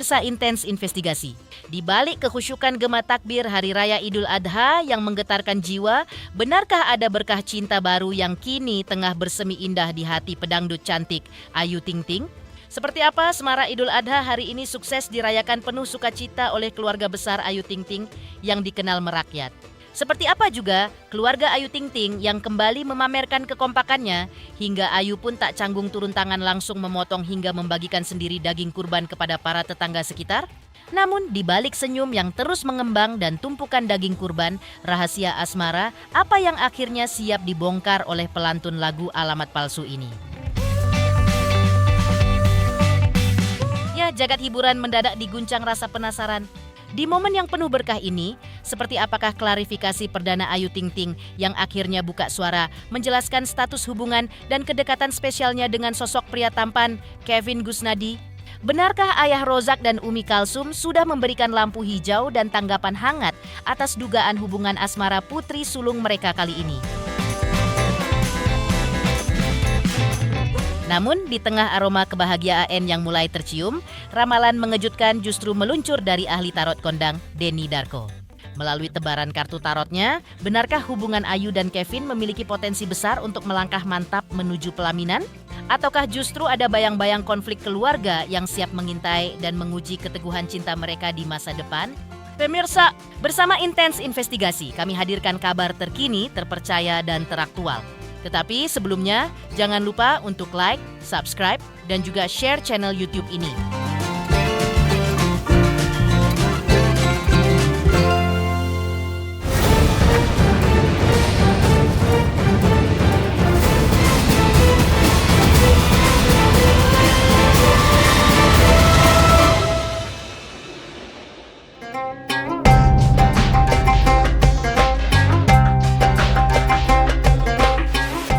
Pemirsa Intens Investigasi, di balik kekhusyukan gema takbir Hari Raya Idul Adha yang menggetarkan jiwa, benarkah ada berkah cinta baru yang kini tengah bersemi indah di hati pedangdut cantik Ayu Ting Ting? Seperti apa Semarak Idul Adha hari ini sukses dirayakan penuh sukacita oleh keluarga besar Ayu Ting Ting yang dikenal merakyat? Seperti apa juga keluarga Ayu Ting Ting yang kembali memamerkan kekompakannya hingga Ayu pun tak canggung turun tangan langsung memotong hingga membagikan sendiri daging kurban kepada para tetangga sekitar? Namun di balik senyum yang terus mengembang dan tumpukan daging kurban, rahasia asmara apa yang akhirnya siap dibongkar oleh pelantun lagu Alamat Palsu ini? Ya, jagat hiburan mendadak diguncang rasa penasaran. Di momen yang penuh berkah ini, seperti apakah klarifikasi perdana Ayu Ting Ting yang akhirnya buka suara menjelaskan status hubungan dan kedekatan spesialnya dengan sosok pria tampan Kevin Gusnadi? Benarkah ayah Rozak dan Umi Kalsum sudah memberikan lampu hijau dan tanggapan hangat atas dugaan hubungan asmara putri sulung mereka kali ini? Namun, di tengah aroma kebahagiaan yang mulai tercium, ramalan mengejutkan justru meluncur dari ahli tarot kondang, Denny Darko. Melalui tebaran kartu tarotnya, benarkah hubungan Ayu dan Kevin memiliki potensi besar untuk melangkah mantap menuju pelaminan? Ataukah justru ada bayang-bayang konflik keluarga yang siap mengintai dan menguji keteguhan cinta mereka di masa depan? Pemirsa, bersama Intens Investigasi, kami hadirkan kabar terkini, terpercaya, dan teraktual. Tetapi sebelumnya, jangan lupa untuk like, subscribe, dan juga share channel YouTube ini.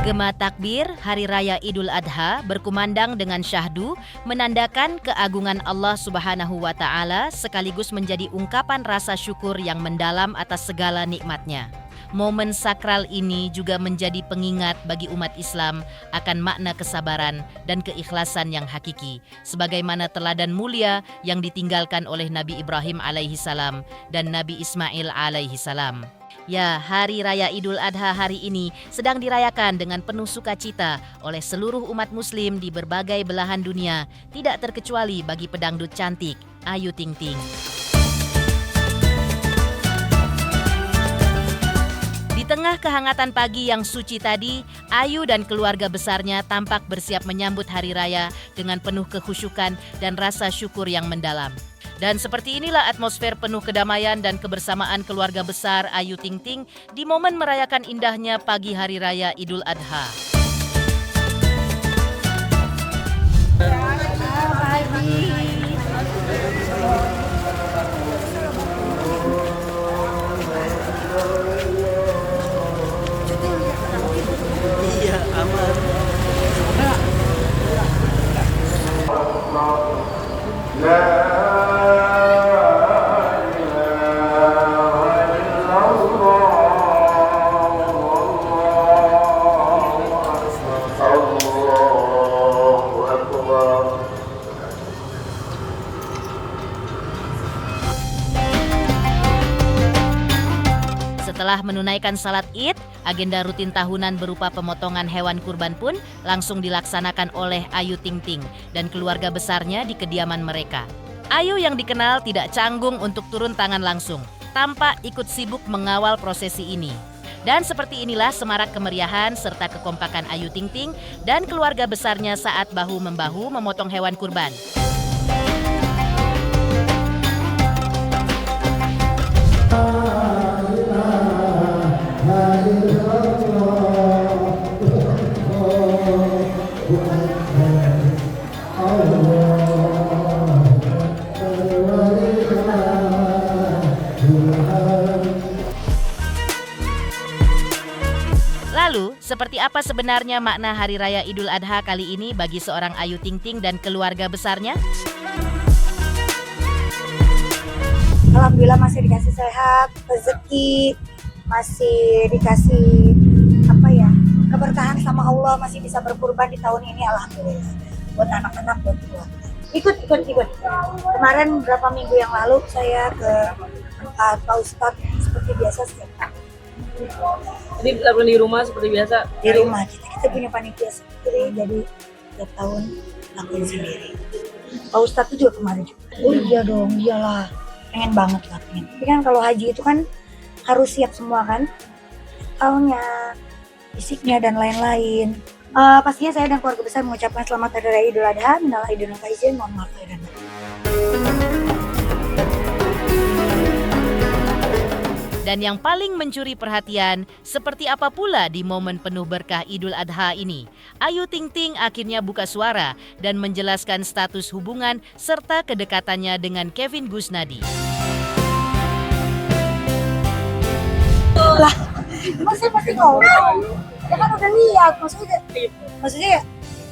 Gema takbir Hari Raya Idul Adha berkumandang dengan syahdu menandakan keagungan Allah Subhanahu wa Ta'ala sekaligus menjadi ungkapan rasa syukur yang mendalam atas segala nikmatnya. Momen sakral ini juga menjadi pengingat bagi umat Islam akan makna kesabaran dan keikhlasan yang hakiki, sebagaimana teladan mulia yang ditinggalkan oleh Nabi Ibrahim alaihissalam dan Nabi Ismail alaihissalam. Ya, Hari Raya Idul Adha hari ini sedang dirayakan dengan penuh sukacita oleh seluruh umat muslim di berbagai belahan dunia, tidak terkecuali bagi pedangdut cantik Ayu Ting Ting. Di tengah kehangatan pagi yang suci tadi, Ayu dan keluarga besarnya tampak bersiap menyambut Hari Raya dengan penuh kekhusyukan dan rasa syukur yang mendalam. Dan seperti inilah atmosfer penuh kedamaian dan kebersamaan keluarga besar Ayu Ting Ting di momen merayakan indahnya pagi Hari Raya Idul Adha. Iya, aman. Setelah menunaikan salat Id, agenda rutin tahunan berupa pemotongan hewan kurban pun langsung dilaksanakan oleh Ayu Ting Ting dan keluarga besarnya di kediaman mereka. Ayu yang dikenal tidak canggung untuk turun tangan langsung, tampak ikut sibuk mengawal prosesi ini. Dan seperti inilah semarak kemeriahan serta kekompakan Ayu Ting Ting dan keluarga besarnya saat bahu-membahu memotong hewan kurban. Lalu, seperti apa sebenarnya makna Hari Raya Idul Adha kali ini bagi seorang Ayu Ting Ting dan keluarga besarnya? Alhamdulillah masih dikasih sehat, rezeki, masih dikasih keberkahan sama Allah, masih bisa berkurban di tahun ini, alhamdulillah. Buat anak-anak, buat keluarga. Ikut. Kemarin berapa minggu yang lalu saya ke tempat Pak Ustadz seperti biasa setiap tahun. Ini lakukan di rumah seperti biasa? Di rumah kita punya panitia sendiri, jadi setiap tahun lakuin sendiri. Pak Ustadz itu juga kemarin juga. Oh iya dong, iyalah. Pengen banget lah, pengen. Tapi kan kalau haji itu kan harus siap semua kan, mentalnya, fisiknya dan lain-lain. Pastinya saya dan keluarga besar mengucapkan selamat Hari Raya Idul Adha, minal aidin wal faizin, mohon maaf lahir dan batin. Dan yang paling mencuri perhatian, seperti apa pula di momen penuh berkah Idul Adha ini? Ayu Ting Ting akhirnya buka suara dan menjelaskan status hubungan serta kedekatannya dengan Kevin Gusnadi. Lah, emang saya pasti ngomong. Ya kan udah lihat, maksudnya ya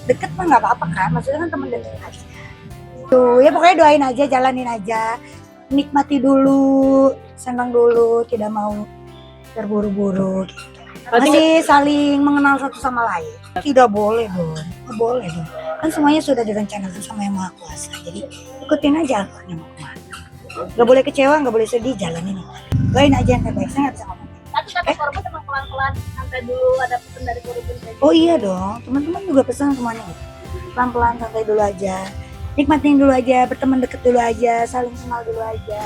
deket mah nggak apa-apa kan, maksudnya kan teman deket aja. Tuh, ya pokoknya doain aja, jalanin aja, nikmati dulu, senang dulu, tidak mau terburu-buru. Gitu. Masih saling mengenal satu sama lain. Tidak boleh dong, nggak boleh dong. Kan semuanya sudah direncanakan sama Yang Maha Kuasa, jadi ikutin aja alurnya mau kemana. Nggak boleh kecewa, nggak boleh sedih, jalanin. Doain aja yang terbaik, saya nggak bisa ngomong. Tapi kata korban emang pelan-pelan santai dulu, ada pesan dari korban kayak gitu. Oh iya dong, teman-teman juga pesan semuanya. Pelan-pelan santai dulu aja, nikmatin dulu aja, berteman deket dulu aja, saling kenal dulu aja.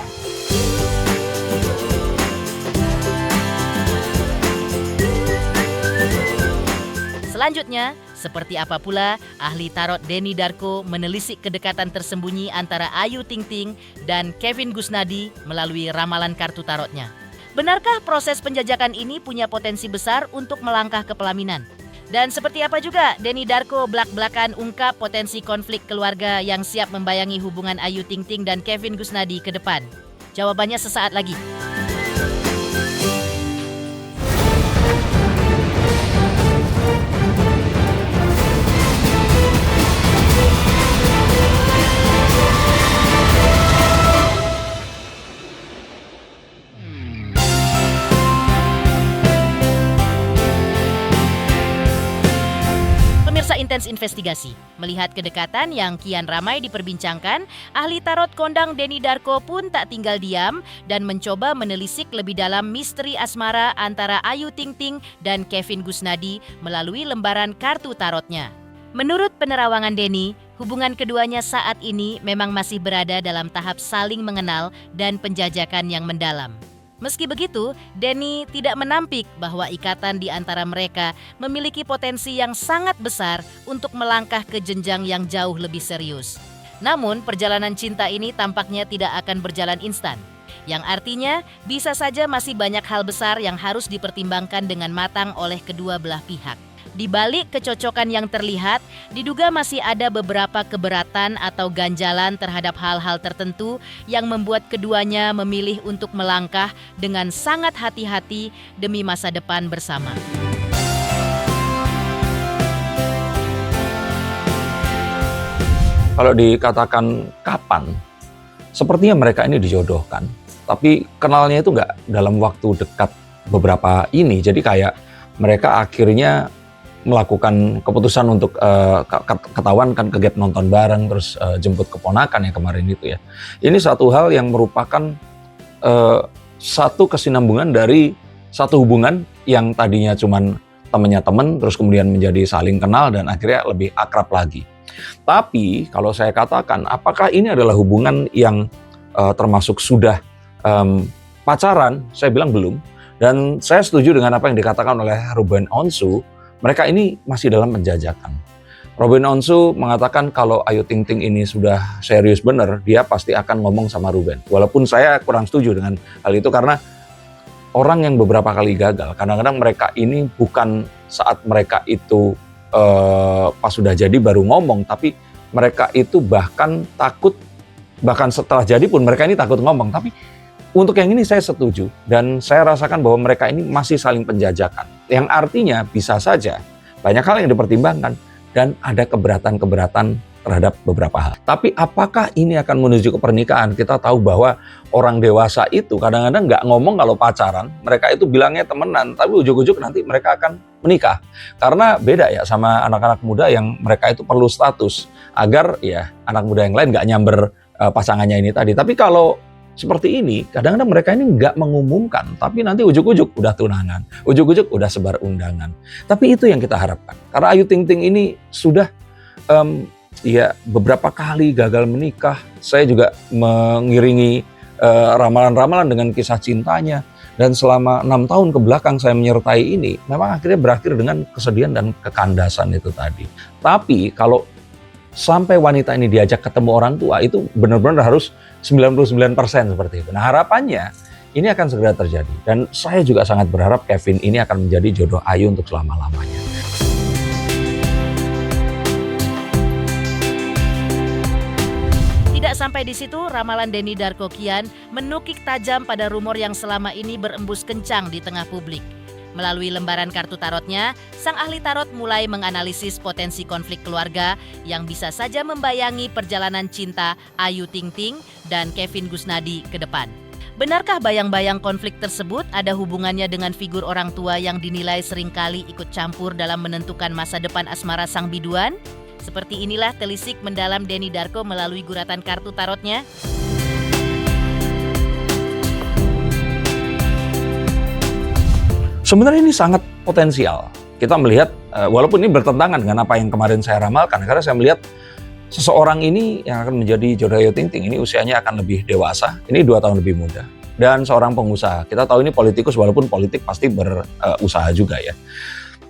Selanjutnya, seperti apa pula ahli tarot Denny Darko menelisik kedekatan tersembunyi antara Ayu Ting Ting dan Kevin Gusnadi melalui ramalan kartu tarotnya. Benarkah proses penjajakan ini punya potensi besar untuk melangkah ke pelaminan? Dan seperti apa juga Denny Darko belak-belakan ungkap potensi konflik keluarga yang siap membayangi hubungan Ayu Ting Ting dan Kevin Gusnadi ke depan? Jawabannya sesaat lagi. Pemirsa Intens Investigasi, melihat kedekatan yang kian ramai diperbincangkan, ahli tarot kondang Denny Darko pun tak tinggal diam dan mencoba menelisik lebih dalam misteri asmara antara Ayu Ting Ting dan Kevin Gusnadi melalui lembaran kartu tarotnya. Menurut penerawangan Denny, hubungan keduanya saat ini memang masih berada dalam tahap saling mengenal dan penjajakan yang mendalam. Meski begitu, Denny tidak menampik bahwa ikatan di antara mereka memiliki potensi yang sangat besar untuk melangkah ke jenjang yang jauh lebih serius. Namun, perjalanan cinta ini tampaknya tidak akan berjalan instan. Yang artinya, bisa saja masih banyak hal besar yang harus dipertimbangkan dengan matang oleh kedua belah pihak. Di balik kecocokan yang terlihat, diduga masih ada beberapa keberatan atau ganjalan terhadap hal-hal tertentu yang membuat keduanya memilih untuk melangkah dengan sangat hati-hati demi masa depan bersama. Kalau dikatakan kapan, sepertinya mereka ini dijodohkan. Tapi kenalnya itu nggak dalam waktu dekat beberapa ini. Jadi kayak mereka akhirnya melakukan keputusan untuk ketahuan kan kegiatan nonton bareng, terus jemput keponakan yang kemarin itu ya. Ini satu hal yang merupakan satu kesinambungan dari satu hubungan yang tadinya cuman temennya temen, terus kemudian menjadi saling kenal dan akhirnya lebih akrab lagi. Tapi kalau saya katakan, apakah ini adalah hubungan yang termasuk sudah pacaran? Saya bilang belum. Dan saya setuju dengan apa yang dikatakan oleh Ruben Onsu. Mereka ini masih dalam penjajakan. Ruben Onsu mengatakan kalau Ayu Ting Ting ini sudah serius benar, dia pasti akan ngomong sama Ruben. Walaupun saya kurang setuju dengan hal itu karena orang yang beberapa kali gagal, kadang-kadang mereka ini bukan saat mereka itu pas sudah jadi baru ngomong, tapi mereka itu bahkan takut, bahkan setelah jadi pun mereka ini takut ngomong. Tapi untuk yang ini saya setuju dan saya rasakan bahwa mereka ini masih saling penjajakan. Yang artinya bisa saja banyak hal yang dipertimbangkan dan ada keberatan-keberatan terhadap beberapa hal. Tapi apakah ini akan menuju ke pernikahan? Kita tahu bahwa orang dewasa itu kadang-kadang nggak ngomong kalau pacaran. Mereka itu bilangnya temenan, tapi ujuk-ujuk nanti mereka akan menikah. Karena beda ya sama anak-anak muda yang mereka itu perlu status agar ya anak muda yang lain nggak nyamber pasangannya ini tadi. Tapi kalau seperti ini, kadang-kadang mereka ini nggak mengumumkan, tapi nanti ujuk-ujuk udah tunangan, ujuk-ujuk udah sebar undangan. Tapi itu yang kita harapkan. Karena Ayu Ting Ting ini sudah ya beberapa kali gagal menikah. Saya juga mengiringi ramalan-ramalan dengan kisah cintanya. Dan selama 6 tahun ke belakang saya menyertai ini, memang akhirnya berakhir dengan kesedihan dan kekandasan itu tadi. Tapi kalau sampai wanita ini diajak ketemu orang tua, itu benar-benar harus 99% seperti itu. Nah, harapannya ini akan segera terjadi. Dan saya juga sangat berharap Kevin ini akan menjadi jodoh Ayu untuk selama-lamanya. Tidak sampai di situ, ramalan Denny Darkokian menukik tajam pada rumor yang selama ini berembus kencang di tengah publik. Melalui lembaran kartu tarotnya, sang ahli tarot mulai menganalisis potensi konflik keluarga yang bisa saja membayangi perjalanan cinta Ayu Ting Ting dan Kevin Gusnadi ke depan. Benarkah bayang-bayang konflik tersebut ada hubungannya dengan figur orang tua yang dinilai seringkali ikut campur dalam menentukan masa depan asmara sang biduan? Seperti inilah telisik mendalam Denny Darko melalui guratan kartu tarotnya. Sebenarnya ini sangat potensial. Kita melihat, walaupun ini bertentangan dengan apa yang kemarin saya ramalkan, karena saya melihat seseorang ini yang akan menjadi jodoh Ayu Ting Ting ini usianya akan lebih dewasa, ini 2 tahun lebih muda. Dan seorang pengusaha, kita tahu ini politikus, walaupun politik pasti berusaha juga ya.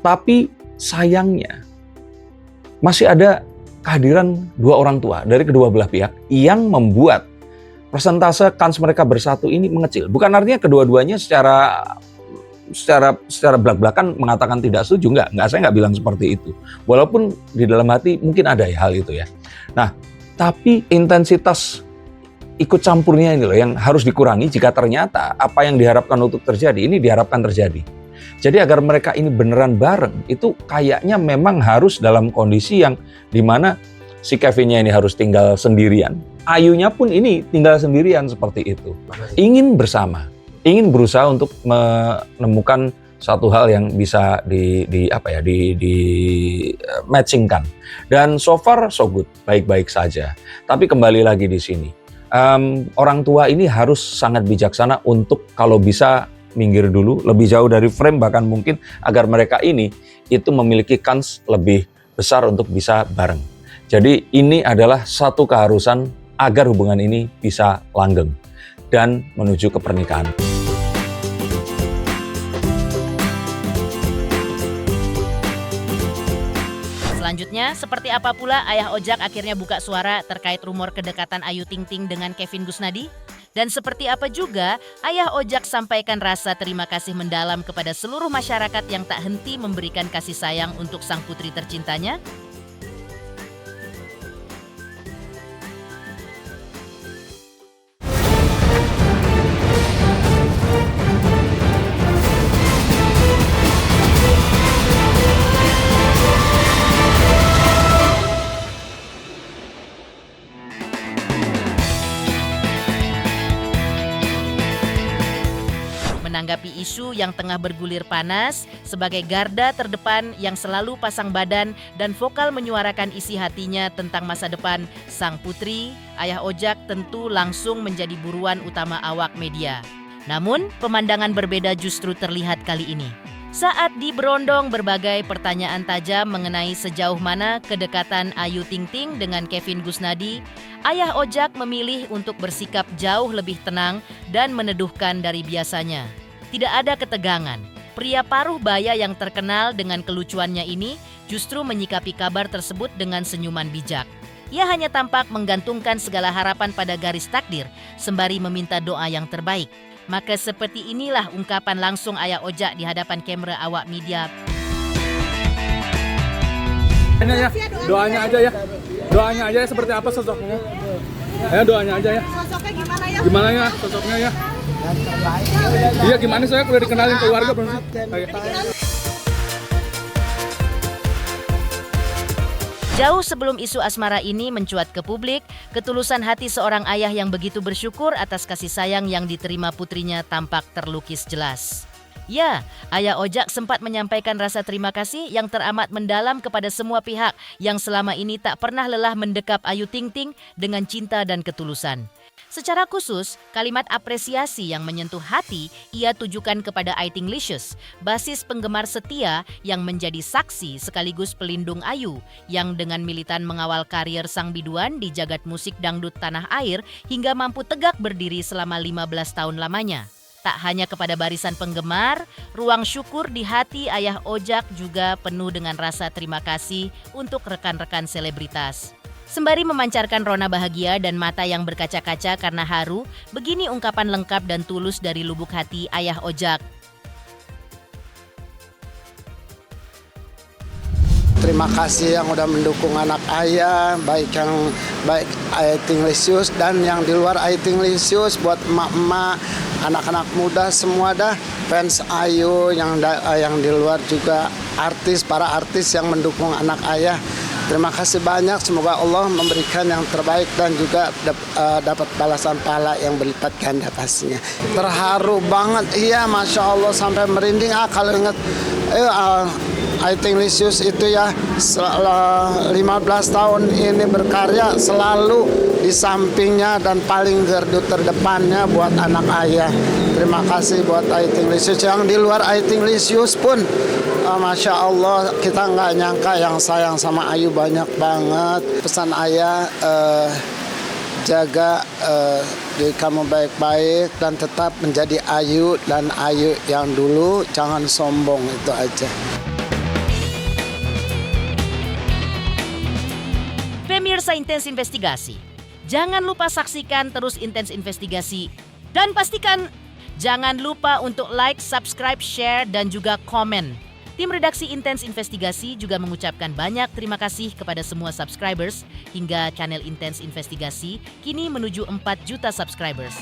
Tapi sayangnya, masih ada kehadiran 2 orang tua dari kedua belah pihak yang membuat persentase kans mereka bersatu ini mengecil. Bukan artinya kedua-duanya secara belak-belakan mengatakan tidak setuju, enggak, saya nggak bilang seperti itu. Walaupun di dalam hati mungkin ada ya hal itu ya. Nah, tapi intensitas ikut campurnya ini loh yang harus dikurangi jika ternyata apa yang diharapkan untuk terjadi ini diharapkan terjadi. Jadi agar mereka ini beneran bareng, itu kayaknya memang harus dalam kondisi yang dimana si Kevinnya ini harus tinggal sendirian. Ayunya pun ini tinggal sendirian seperti itu. Ingin bersama, ingin berusaha untuk menemukan satu hal yang bisa di matchingkan. Dan so far so good, baik-baik saja. Tapi kembali lagi di sini, orang tua ini harus sangat bijaksana untuk kalau bisa minggir dulu, lebih jauh dari frame bahkan mungkin agar mereka ini itu memiliki kans lebih besar untuk bisa bareng. Jadi ini adalah satu keharusan agar hubungan ini bisa langgeng dan menuju ke pernikahan. Selanjutnya, seperti apa pula Ayah Ojak akhirnya buka suara terkait rumor kedekatan Ayu Ting Ting dengan Kevin Gusnadi? Dan seperti apa juga Ayah Ojak sampaikan rasa terima kasih mendalam kepada seluruh masyarakat yang tak henti memberikan kasih sayang untuk sang putri tercintanya? Menanggapi isu yang tengah bergulir panas, sebagai garda terdepan yang selalu pasang badan dan vokal menyuarakan isi hatinya tentang masa depan sang putri, Ayah Ojak tentu langsung menjadi buruan utama awak media. Namun, pemandangan berbeda justru terlihat kali ini. Saat diberondong berbagai pertanyaan tajam mengenai sejauh mana kedekatan Ayu Ting Ting dengan Kevin Gusnadi, Ayah Ojak memilih untuk bersikap jauh lebih tenang dan meneduhkan dari biasanya. Tidak ada ketegangan. Pria paruh baya yang terkenal dengan kelucuannya ini justru menyikapi kabar tersebut dengan senyuman bijak. Ia hanya tampak menggantungkan segala harapan pada garis takdir, sembari meminta doa yang terbaik. Maka seperti inilah ungkapan langsung Ayah Ojak di hadapan kamera awak media. Doanya aja ya seperti apa sosoknya. Ya doanya aja ya. Sosoknya gimana ya? Gimana ya sosoknya ya? Iya gimana saya udah dikenalin keluarga belum sih? Jauh sebelum isu asmara ini mencuat ke publik, ketulusan hati seorang ayah yang begitu bersyukur atas kasih sayang yang diterima putrinya tampak terlukis jelas. Ya, Ayah Ojak sempat menyampaikan rasa terima kasih yang teramat mendalam kepada semua pihak yang selama ini tak pernah lelah mendekap Ayu Ting Ting dengan cinta dan ketulusan. Secara khusus, kalimat apresiasi yang menyentuh hati ia tujukan kepada Aitinglicious, basis penggemar setia yang menjadi saksi sekaligus pelindung Ayu, yang dengan militan mengawal karier sang biduan di jagat musik dangdut tanah air hingga mampu tegak berdiri selama 15 tahun lamanya. Tak hanya kepada barisan penggemar, ruang syukur di hati Ayah Ojak juga penuh dengan rasa terima kasih untuk rekan-rekan selebritas. Sembari memancarkan rona bahagia dan mata yang berkaca-kaca karena haru, begini ungkapan lengkap dan tulus dari lubuk hati Ayah Ojak. Terima kasih yang udah mendukung anak ayah, baik Aitinglicious dan yang di luar Aitinglicious, buat emak-emak, anak-anak muda semua dah, fans Ayu yang di luar juga para artis yang mendukung anak ayah. Terima kasih banyak, semoga Allah memberikan yang terbaik dan juga dapat balasan pahala yang berlipat ganda pastinya. Terharu banget, iya Masya Allah sampai merinding kalau ingat Aitinglicious itu ya 15 tahun ini berkarya selalu di sampingnya dan paling gardu terdepannya buat anak ayah. Terima kasih buat Aitinglicious. Yang di luar Aitinglicious pun Masya Allah kita nggak nyangka yang sayang sama Ayu banyak banget. Pesan ayah jaga diri kamu baik-baik dan tetap menjadi Ayu dan Ayu yang dulu, jangan sombong, itu aja. Pemirsa Intens Investigasi, jangan lupa saksikan terus Intens Investigasi dan pastikan jangan lupa untuk like, subscribe, share, dan juga komen. Tim redaksi Intens Investigasi juga mengucapkan banyak terima kasih kepada semua subscribers hingga channel Intens Investigasi kini menuju 4 juta subscribers.